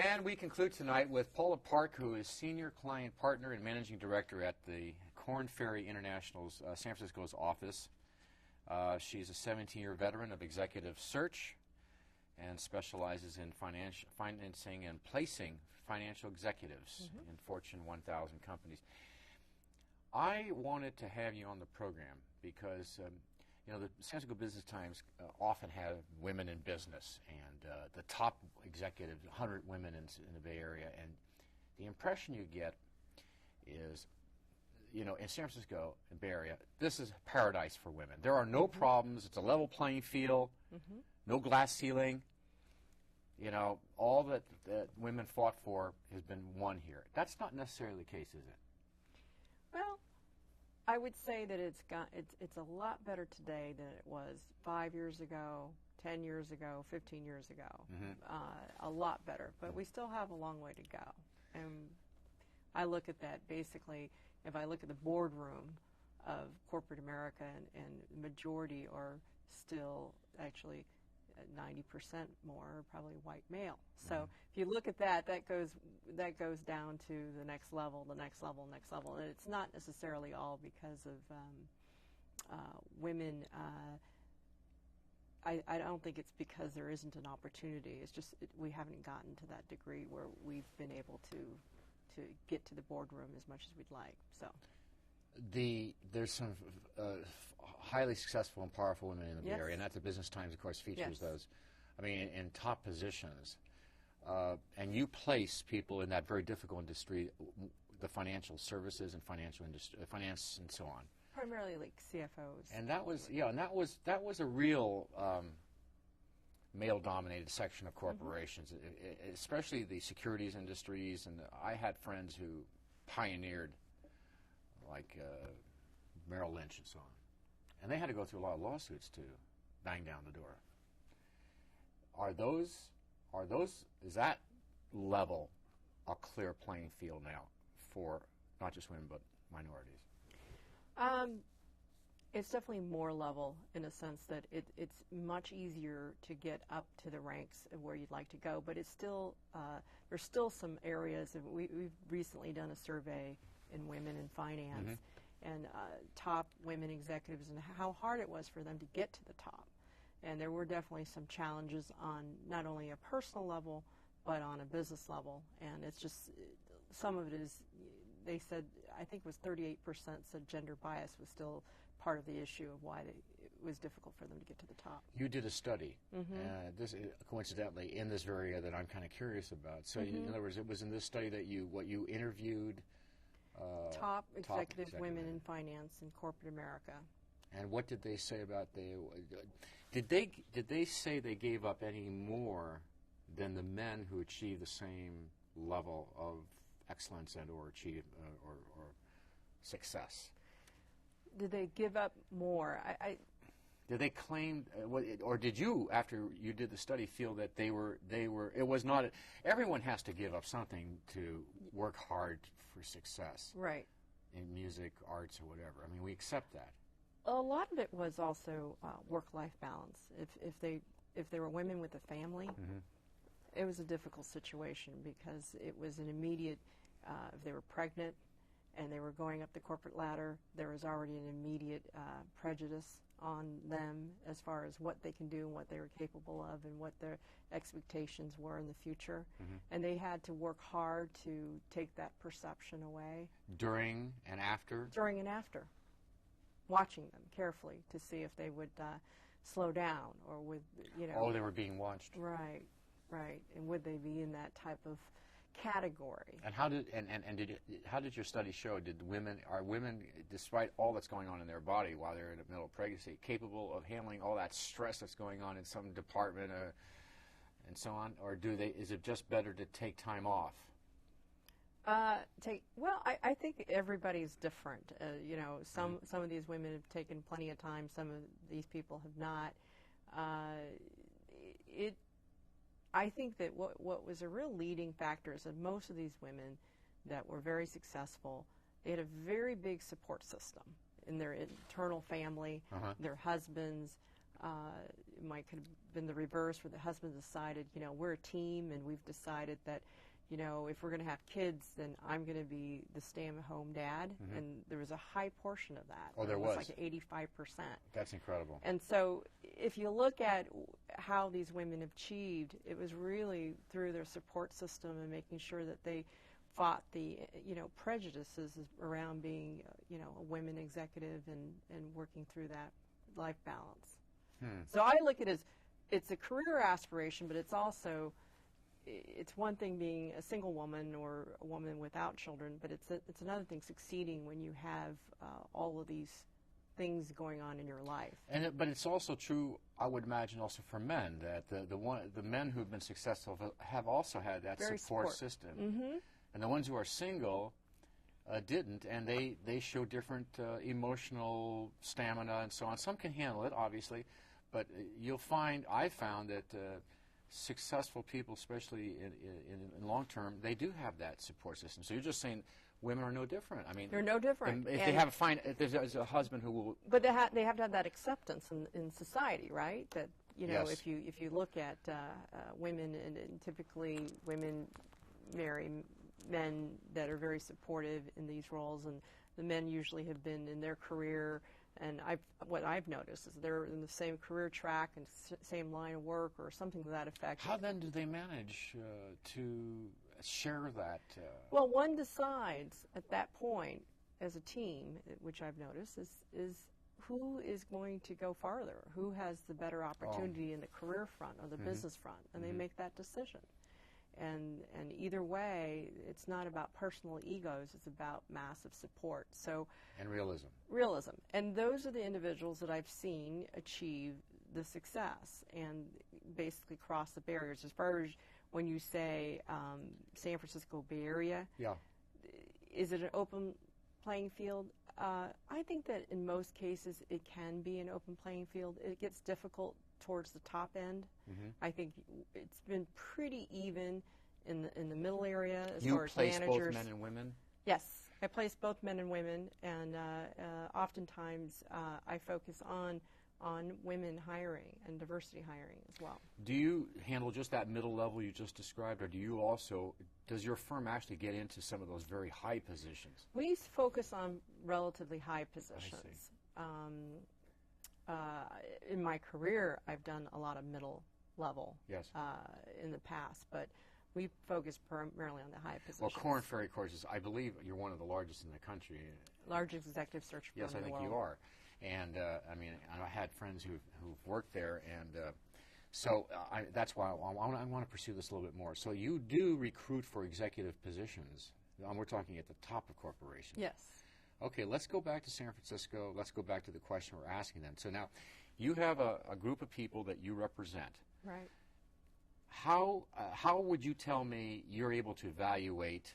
And we conclude tonight with Paula Park, who is Senior Client Partner and Managing Director at the Korn International's San Francisco's office. She's a 17-year veteran of executive search and specializes in financing and placing financial executives in Fortune 1000 companies. I wanted to have you on the program because you know, the San Francisco Business Times often have women in business, and the top executives, 100 women in the Bay Area, and the impression you get is, you know, in San Francisco and Bay Area, this is paradise for women. There are no problems. It's a level playing field, no glass ceiling. You know, all that women fought for has been won here. That's not necessarily the case, is it? Well, I would say that it's a lot better today than it was 5 years ago, 10 years ago, 15 years ago. A lot better, but we still have a long way to go. And I look at that basically, if I look at the boardroom of corporate America, and the majority are still actually 90% more probably white male. So if you look at that, that goes down to the next level, the next level, next level. And it's not necessarily all because of women. I don't think it's because there isn't an opportunity. It's just we haven't gotten to that degree where we've been able to get to the boardroom as much as we'd like. So. There's some highly successful and powerful women in the Bay Area, and that's the Business Times, of course, features those. I mean, in top positions, and you place people in that very difficult industry, the financial services and financial industry, finance and so on. Primarily like CFOs. And that was that was a real male-dominated section of corporations, especially the securities industries. And I had friends who pioneered, like Merrill Lynch and so on. And they had to go through a lot of lawsuits to bang down the door. Is that level a clear playing field now for not just women but minorities? It's definitely more level in a sense that it's much easier to get up to the ranks of where you'd like to go, but it's still, there's still some areas, and we've recently done a survey in women in finance and top women executives and how hard it was for them to get to the top. And there were definitely some challenges on not only a personal level but on a business level. And it's just, some of it is, they said, I think it was 38% said gender bias was still part of the issue of why it was difficult for them to get to the top. You did a study, this coincidentally in this area that I'm kind of curious about. So in other words, it was in this study that you interviewed top executive women in finance in corporate America. And what did they say about did they say they gave up any more than the men who achieved the same level of excellence and or achieve or success? Did they give up more? Did they claim, or did you, after you did the study, feel that they were? It was not. Everyone has to give up something to work hard for success. Right. In music, arts, or whatever. I mean, we accept that. A lot of it was also work-life balance. If they were women with a family, it was a difficult situation because it was an immediate. If they were pregnant and they were going up the corporate ladder, there was already an immediate prejudice on them as far as what they can do and what they were capable of and what their expectations were in the future. And they had to work hard to take that perception away. During and after? During and after. Watching them carefully to see if they would slow down or would, you know. Oh, they were being watched. Right, right. And would they be in that type of category? And how did how did your study show? Are women, despite all that's going on in their body while they're in the middle of pregnancy, capable of handling all that stress that's going on in some department and so on, or is it just better to take time off? Well, I think everybody's different. You know, some of these women have taken plenty of time. Some of these people have not. I think that what was a real leading factor is that most of these women that were very successful, they had a very big support system in their internal family, their husbands, it might could have been the reverse, where the husband decided, we're a team, and we've decided that, if we're going to have kids, then I'm going to be the stay-at-home dad. And there was a high portion of that. Oh, there was. Like 85%. That's incredible. And so if you look at how these women have achieved, it was really through their support system and making sure that they fought the, prejudices around being, a women executive and working through that life balance. So I look at it as it's a career aspiration, but it's also, it's one thing being a single woman or a woman without children, but it's another thing succeeding when you have all of these things going on in your life. But it's also true, I would imagine, also for men, that the men who've been successful have also had that support system. And the ones who are single didn't, and they show different emotional stamina and so on. Some can handle it, obviously, but I found that successful people, especially in long term, they do have that support system. So you're just saying women are no different. I mean, they're no different. If there's a husband who will, but they have to have that acceptance in society, right? That yes. if you look at women, and typically women marry men that are very supportive in these roles, and the men usually have been in their career. And what I've noticed is they're in the same career track and same line of work or something to that effect. How then do they manage to share that? Well, one decides at that point as a team, which I've noticed, is who is going to go farther, who has the better opportunity in the career front or the business front, and they make that decision. And either way, it's not about personal egos, it's about massive support. And realism. Realism. And those are the individuals that I've seen achieve the success and basically cross the barriers. As far as when you say San Francisco Bay Area, is it an open playing field? I think that in most cases it can be an open playing field. It gets difficult towards the top end. I think it's been pretty even in the middle area as far as managers. You place both men and women? Yes, I place both men and women, and oftentimes I focus on women hiring and diversity hiring as well. Do you handle just that middle level you just described, or does your firm actually get into some of those very high positions? We focus on relatively high positions. In my career, I've done a lot of middle level in the past, but we focus primarily on the high positions. Well, Korn Ferry courses, I believe you're one of the largest in the country. Largest executive search firm in the world. Yes, I think you are. And, I had friends who've worked there, and so that's why I want to pursue this a little bit more. So you do recruit for executive positions. We're talking at the top of corporations. Yes. Okay, let's go back to San Francisco. Let's go back to the question we're asking them. So now, you have a group of people that you represent. Right. How would you tell me you're able to evaluate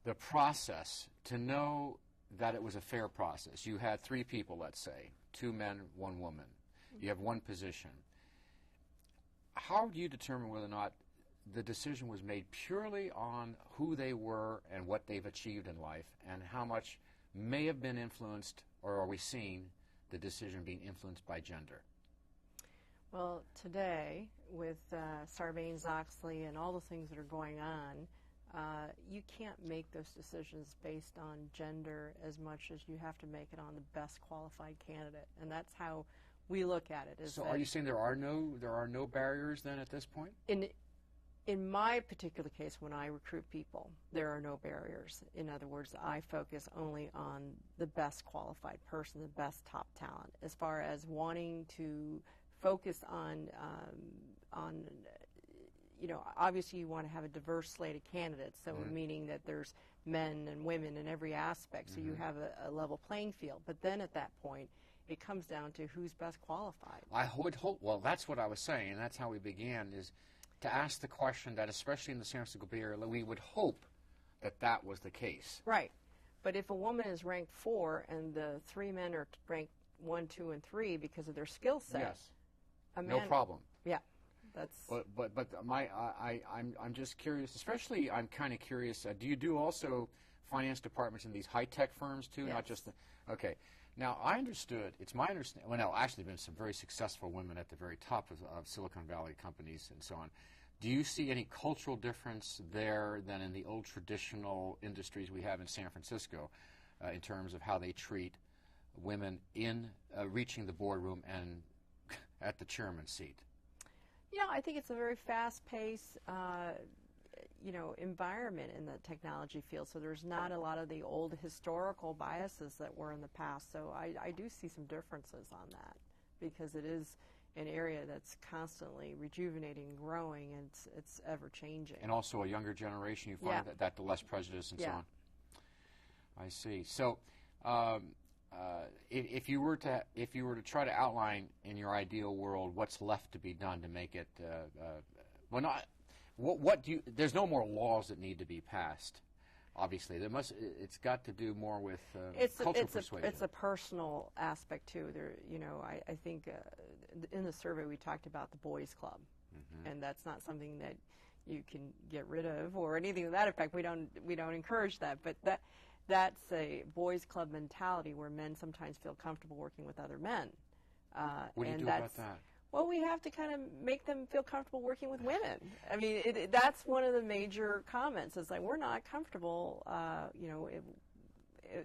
the process to know that it was a fair process? You had 3 people, let's say, 2 men, 1 woman. You have 1 position. How do you determine whether or not the decision was made purely on who they were and what they've achieved in life, and how much may have been influenced, or are we seeing the decision being influenced by gender? Well, today, with Sarbanes-Oxley and all the things that are going on, you can't make those decisions based on gender as much as you have to make it on the best qualified candidate, and that's how we look at it. So are you saying there are no barriers then at this point? In my particular case, when I recruit people, there are no barriers. In other words, I focus only on the best qualified person, the best top talent. As far as wanting to focus on obviously you want to have a diverse slate of candidates, so meaning that there's men and women in every aspect, so you have a level playing field. But then at that point, it comes down to who's best qualified. I would hope, well, that's what I was saying, and that's how we began, is to ask the question that, especially in the San Francisco Bay Area, we would hope that was the case. Right. But if a woman is ranked 4 and the 3 men are ranked 1, 2, and 3 because of their skill set, yes, no problem. Yeah, that's. But I'm just curious. Especially, I'm kind of curious. Do you do also finance departments in these high tech firms too? Yes. Not just okay. Now, I understood, it's my understanding, well, no, actually been some very successful women at the very top of Silicon Valley companies and so on. Do you see any cultural difference there than in the old traditional industries we have in San Francisco in terms of how they treat women in reaching the boardroom and at the chairman's seat? Yeah, I think it's a very fast-paced, environment in the technology field. So there's not a lot of the old historical biases that were in the past. So I do see some differences on that because it is an area that's constantly rejuvenating, growing, and it's ever changing. And also a younger generation, you find that the less prejudice and so on. I see. So, if you were to try to outline in your ideal world what's left to be done to make it, there's no more laws that need to be passed. Obviously, it's got to do more with cultural persuasion. It's a personal aspect too. I think in the survey we talked about the boys' club, and that's not something that you can get rid of or anything to that effect. We don't encourage that, but that's a boys' club mentality where men sometimes feel comfortable working with other men. What do you do about that? Well, we have to kind of make them feel comfortable working with women. I mean, that's one of the major comments. It's like, we're not comfortable, at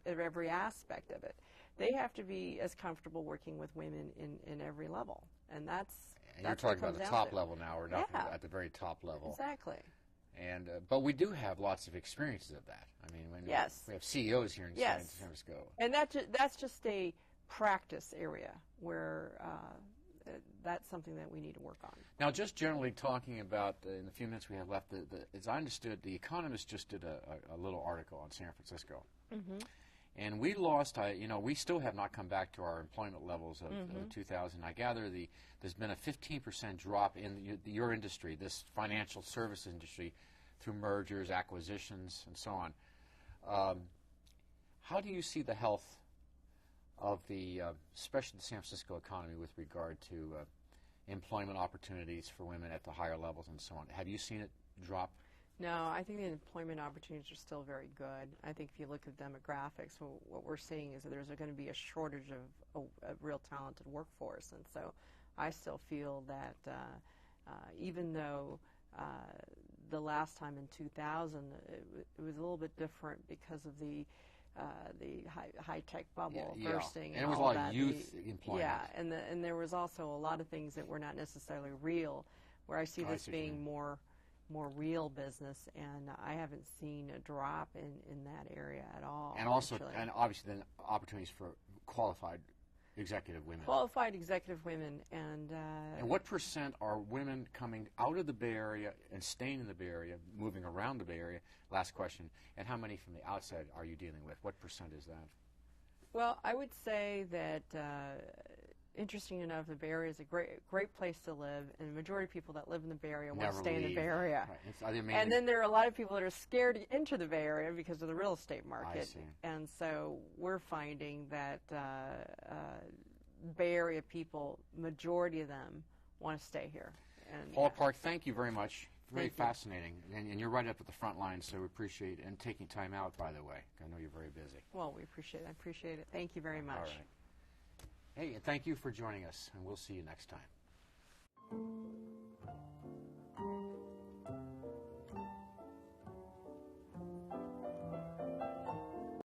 every aspect of it. They have to be as comfortable working with women in every level. And that's you're talking about the top level now, or not at the very top level. Exactly. And but we do have lots of experiences of that. I mean, we have CEOs here in San Francisco. And that's just a practice area where that's something that we need to work on. Now, just generally talking about, in the few minutes we have left, as I understood, The Economist just did a little article on San Francisco. And we lost, we still have not come back to our employment levels of 2000. I gather there's been a 15% drop in your industry, this financial service industry, through mergers, acquisitions, and so on. How do you see the health of especially the San Francisco economy with regard to employment opportunities for women at the higher levels and so on? Have you seen it drop? No, I think the employment opportunities are still very good. I think if you look at demographics, what we're seeing is that there's going to be a shortage of a real talented workforce. And so I still feel that even though the last time in 2000 it was a little bit different because of the high-tech bubble bursting. And it was a lot of youth employment. Yeah, and there was also a lot of things that were not necessarily real, where I see this being more real business, and I haven't seen a drop in that area at all. And also, and obviously, then opportunities for qualified executive women. Qualified executive women, and what percent are women coming out of the Bay Area and staying in the Bay Area, moving around the Bay Area? Last question. And how many from the outside are you dealing with? What percent is that? Well, I would say that, interesting enough, the Bay Area is a great place to live, and the majority of people that live in the Bay Area want to stay in the Bay Area. Right. And then there are a lot of people that are scared to enter the Bay Area because of the real estate market. I see. And so we're finding that Bay Area people, majority of them, want to stay here. And Paula Park, thank you very much. Very fascinating. And you're right up at the front line, so we appreciate it. And taking time out, by the way. I know you're very busy. Well, we appreciate it. I appreciate it. Thank you very much. All right. Hey, and thank you for joining us, and we'll see you next time.